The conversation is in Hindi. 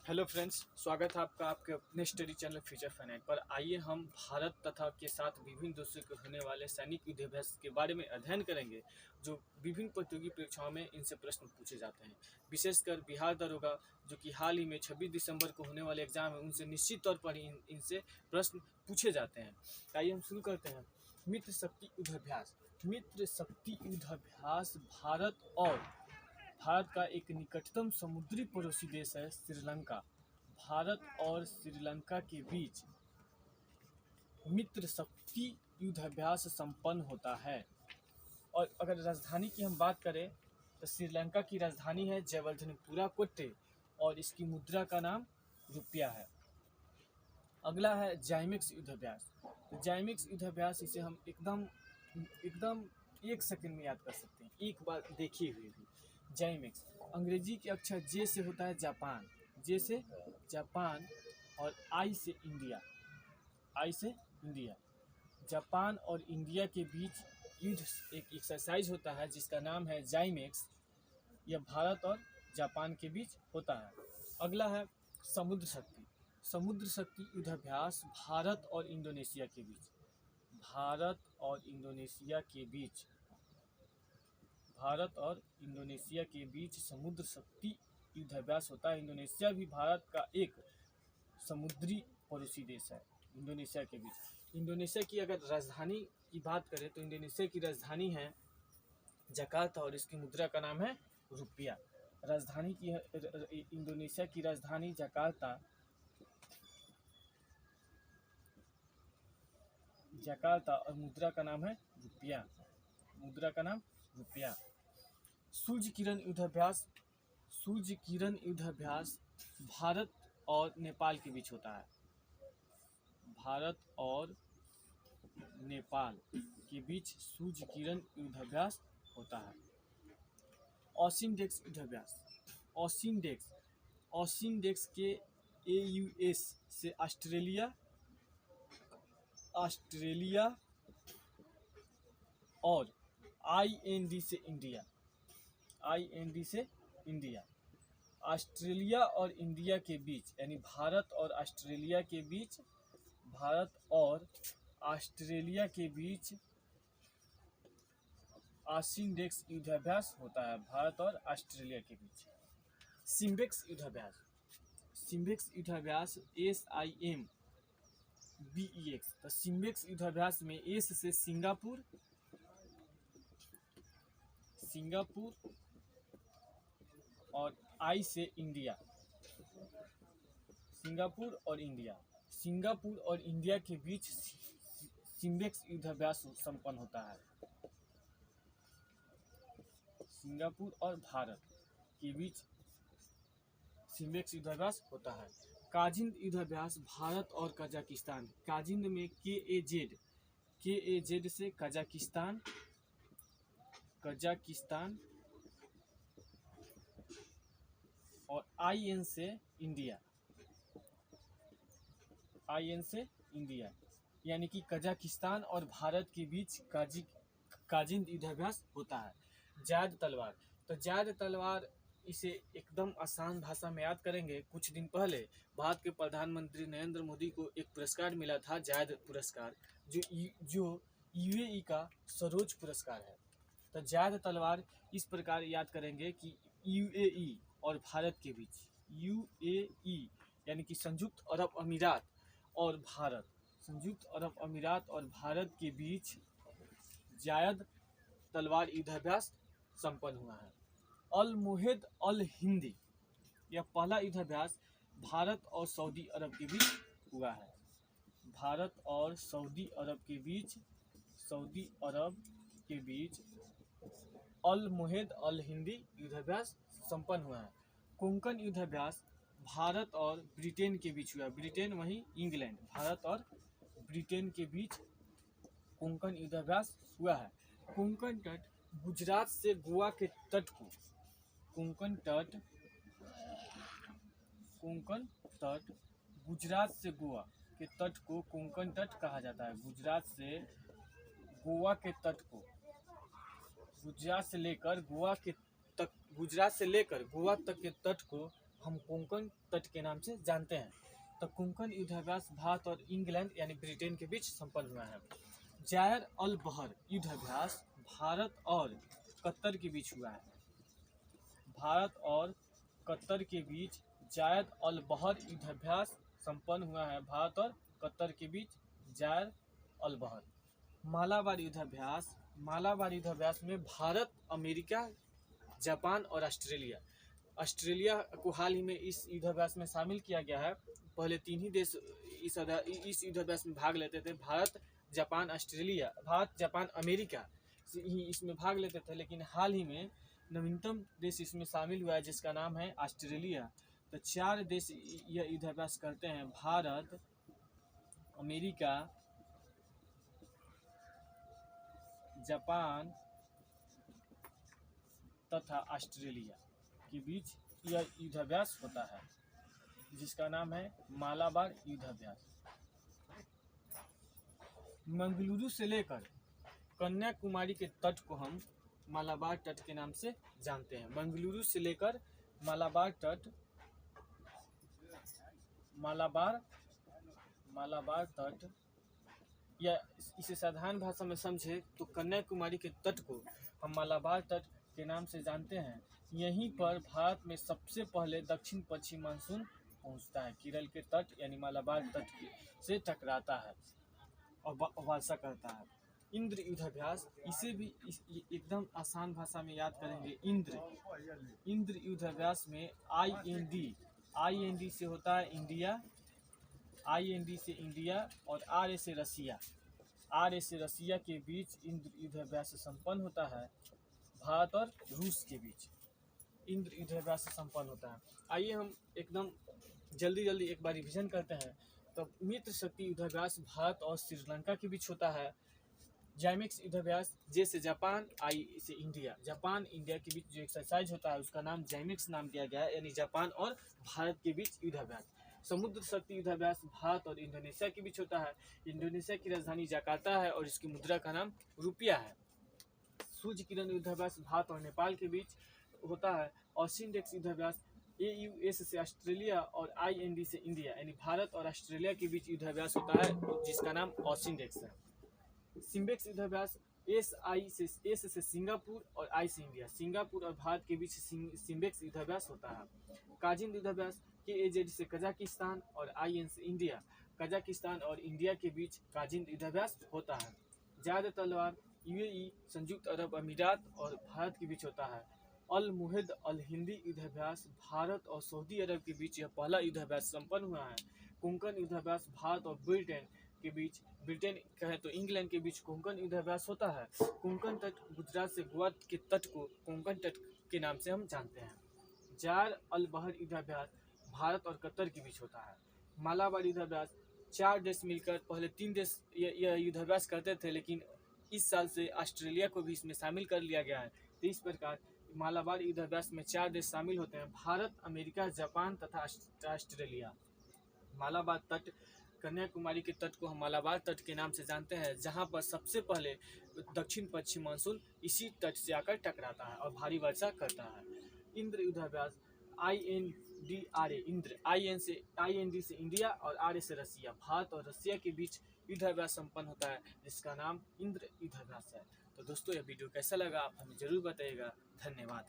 हेलो फ्रेंड्स, स्वागत है आपका आपके अपने स्टडी चैनल फ्यूचर फाइनेंस पर। आइए हम भारत तथा के साथ विभिन्न देशों के होने वाले सैनिक युद्धाभ्यास के बारे में अध्ययन करेंगे, जो विभिन्न प्रतियोगी परीक्षाओं में इनसे प्रश्न पूछे जाते हैं। विशेषकर बिहार दरोगा, जो कि हाल ही में 26 दिसंबर को होने वाले एग्जाम है, उनसे निश्चित तौर पर इनसे प्रश्न पूछे जाते हैं। आइए हम शुरू करते हैं। मित्र शक्ति युद्धाभ्यास। मित्र शक्ति युद्धाभ्यास भारत का एक निकटतम समुद्री पड़ोसी देश है श्रीलंका। भारत और श्रीलंका के बीच मित्र शक्ति युद्धाभ्यास संपन्न होता है। और अगर राजधानी की हम बात करें तो श्रीलंका की राजधानी है जयवर्धनपुरा कोट्टे और इसकी मुद्रा का नाम रुपया है। अगला है जाइमेक्स युद्धाभ्यास। तो जाइमेक्स युद्धाभ्यास इसे हम एकदम एकदम एक सेकंड में याद कर सकते हैं, एक बार देखिए हुए भी। जाइमेक्स अंग्रेजी के अक्षर जे से होता है जापान, जे से जापान और आई से इंडिया, आई से इंडिया। जापान और इंडिया के बीच युद्ध एक एक्सरसाइज होता है जिसका नाम है जाइमेक्स। यह भारत और जापान के बीच होता है। अगला है समुद्र शक्ति। समुद्र शक्ति युद्धाभ्यास भारत और इंडोनेशिया के बीच, भारत और इंडोनेशिया के बीच, भारत और इंडोनेशिया के बीच समुद्र शक्ति युद्धाभ्यास होता है। इंडोनेशिया भी भारत का एक समुद्री पड़ोसी देश है। इंडोनेशिया के बीच, इंडोनेशिया की अगर राजधानी की बात करें तो इंडोनेशिया की राजधानी है जकार्ता और इसकी मुद्रा का नाम है रुपया। राजधानी की इंडोनेशिया की राजधानी जकार्ता, जकार्ता और मुद्रा का नाम है रुपया, मुद्रा का नाम रुपया। सूर्य किरण युद्धाभ्यास। सूर्य किरण युद्धाभ्यास भारत और नेपाल के बीच होता है। भारत और नेपाल के बीच सूर्य किरण युद्धाभ्यास होता है। ऑसिनडेक्स युद्धाभ्यास। ऑसिनडेक्स, ऑसिनडेक्स के AUS से ऑस्ट्रेलिया, ऑस्ट्रेलिया और IND से इंडिया, IND से इंडिया। ऑस्ट्रेलिया और इंडिया के बीच यानी भारत और ऑस्ट्रेलिया के बीच, भारत और ऑस्ट्रेलिया के बीच ऑसिनडेक्स युद्धाभ्यास होता है, भारत और ऑस्ट्रेलिया के बीच। सिम्बेक्स युद्धाभ्यास। सिम्बेक्स युद्धाभ्यास SIMBEX। तो सिम्बेक्स युद्धाभ्यास में एस से सिंगापुर, सिंगापुर और आई से इंडिया, सिंगापुर और इंडिया, सिंगापुर और इंडिया के बीच सिम्बेक्स युद्धाभ्यास संपन्न होता है। सिंगापुर और भारत के बीच सिम्बेक्स युद्धाभ्यास होता है। काजिंद युद्धाभ्यास भारत और कजाकिस्तान। काजिंद में KAZ से कजाकिस्तान, कजाकिस्तान और IN से इंडिया, IN से इंडिया, यानी कि कजाकिस्तान और भारत के बीच काजिंद युद्धाभ्यास होता है। जायद तलवार। तो जायद तलवार इसे एकदम आसान भाषा में याद करेंगे। कुछ दिन पहले भारत के प्रधानमंत्री नरेंद्र मोदी को एक पुरस्कार मिला था, जायद पुरस्कार, जो UAE का सर्वोच्च पुरस्कार है। तो जायद तलवार इस प्रकार याद करेंगे कि UAE और भारत के बीच, UAE यानी कि संयुक्त अरब अमीरात और भारत, संयुक्त अरब अमीरात और भारत के बीच जायद तलवार युद्धाभ्यास संपन्न हुआ है। अल मोहेद अल हिंदी, यह पहला युद्धाभ्यास भारत और सऊदी अरब के बीच हुआ है। भारत और सऊदी अरब के बीच, सऊदी अरब के बीच अल मोहेद अल हिंदी युद्धाभ्यास संपन्न हुआ है। कोंकण युद्धाभ्यास भारत और ब्रिटेन के बीच हुआ। ब्रिटेन वहीं इंग्लैंड, भारत और ब्रिटेन के बीच कोंकण युद्धाभ्यास हुआ है। कोंकण तट गुजरात से गोवा के तट को, कोंकण तट, कोंकण तट गुजरात से गोवा के तट को कोंकण तट कहा जाता है। गुजरात से गोवा के तट को, गुजरात से लेकर गोवा के तक, गुजरात से लेकर गोवा तक के तट को हम कोंकण तट के नाम से जानते हैं। तो कोंकण युद्धाभ्यास भारत और इंग्लैंड यानी ब्रिटेन के बीच संपन्न हुआ है। जायर अल बहर युद्धाभ्यास भारत और कतर के बीच हुआ है। भारत और कतर के बीच जायर अल बहर युद्धाभ्यास संपन्न हुआ है। भारत और कतर के बीच जायर अल बहर। मालाबार युद्धाभ्यास में भारत, अमेरिका, जापान और ऑस्ट्रेलिया को हाल ही में इस युद्धाभ्यास में शामिल किया गया है। पहले 3 ही देश इस युद्धाभ्यास में भाग लेते थे। भारत, जापान, अमेरिका ही इसमें भाग लेते थे, लेकिन हाल ही में नवीनतम देश इसमें शामिल हुआ है जिसका नाम है ऑस्ट्रेलिया। तो 4 देश यह युद्धाभ्यास करते हैं, भारत, अमेरिका, जापान तथा ऑस्ट्रेलिया के बीच यह युद्धाभ्यास होता है जिसका नाम है मालाबार युद्धाभ्यास। मंगलुरु से लेकर कन्याकुमारी के तट को हम मालाबार तट के नाम से जानते हैं। मंगलुरु से लेकर मालाबार तट या इसे साधारण भाषा में समझे तो कन्याकुमारी के तट को हम मालाबार तट के नाम से जानते हैं। यहीं पर भारत में सबसे पहले दक्षिण पश्चिम मानसून पहुंचता है। केरल के तट यानी मालाबार तट से टकराता है और वर्षा करता है। इंद्र युद्धाभ्यास, इसे भी एकदम आसान भाषा में याद करेंगे। इंद्र युद्धाभ्यास में IND से होता है इंडिया, IND से इंडिया और RA से रसिया के बीच इंद्र युद्धाभ्यास संपन्न होता है। भारत और रूस के बीच इंद्र युद्धाभ्यास संपन्न होता है। आइए हम एकदम जल्दी एक बार रिविजन करते हैं। तो मित्र शक्ति युद्धाभ्यास भारत और श्रीलंका के बीच होता है। जाइमेक्स युद्धाभ्यास J से जापान, I से इंडिया, जापान इंडिया के बीच जो एक्सरसाइज होता है उसका नाम जाइमेक्स नाम दिया गया है, यानी जापान और भारत के बीच युद्धाभ्यास। समुद्र शक्ति युद्धाभ्यास भारत और इंडोनेशिया के बीच होता है। इंडोनेशिया की राजधानी जकार्ता है और इसकी मुद्रा का नाम रुपया है। सूर्य किरण युद्धाभ्यास भारत और नेपाल के बीच होता है। ऑसिंडेक्स युद्धाभ्यास AUS से ऑस्ट्रेलिया और IND से इंडिया, यानी भारत और ऑस्ट्रेलिया के बीच युद्धाभ्यास होता है जिसका नाम ऑसिंडेक्स है। सिम्बेक्स युद्धाभ्यास S से सिंगापुर और I से इंडिया, सिंगापुर और भारत के बीच सिम्बेक्स युद्धाभ्यास होता है। काजिन युद्धाभ्यास KAZ से कजाकिस्तान और IN से इंडिया, कजाकिस्तान और इंडिया के बीच काजिन युद्धाभ्यास होता है। जायद तलवार UAE, संयुक्त अरब अमीरात और भारत के बीच होता है। अल मुहिद अल हिंदी युद्धाभ्यास भारत और सऊदी अरब के बीच यह पहला युद्धाभ्यास संपन्न हुआ है। कोंकण युद्धाभ्यास भारत और ब्रिटेन के बीच, ब्रिटेन कहे तो इंग्लैंड के बीच कोंकण युद्धाभ्यास होता है। कोंकण तट गुजरात से गोवा के तट को कोंकण तट के नाम से हम जानते हैं। जार अल बहर युद्धाभ्यास भारत और कतर के बीच होता है। मालाबार युद्धाभ्यास 4 देश मिलकर, पहले 3 देश यह युद्धाभ्यास करते थे, लेकिन इस साल से ऑस्ट्रेलिया को भी इसमें शामिल कर लिया गया है। तो इस प्रकार मालाबार युद्धाभ्यास में 4 देश शामिल होते हैं, भारत, अमेरिका, जापान तथा ऑस्ट्रेलिया। मालाबार तट, कन्याकुमारी के तट को हम मालाबार तट के नाम से जानते हैं, जहां पर सबसे पहले दक्षिण पश्चिम मानसून इसी तट से आकर टकराता है और भारी वर्षा करता है। इंद्र युद्धाभ्यास INDRA, इंद्र, IND से इंडिया और RA से रसिया, भारत और रसिया के बीच युद्धाभ्यास संपन्न होता है जिसका नाम इंद्र युद्धाभ्यास है। तो दोस्तों, यह वीडियो कैसा लगा आप हमें जरूर बताइएगा। धन्यवाद।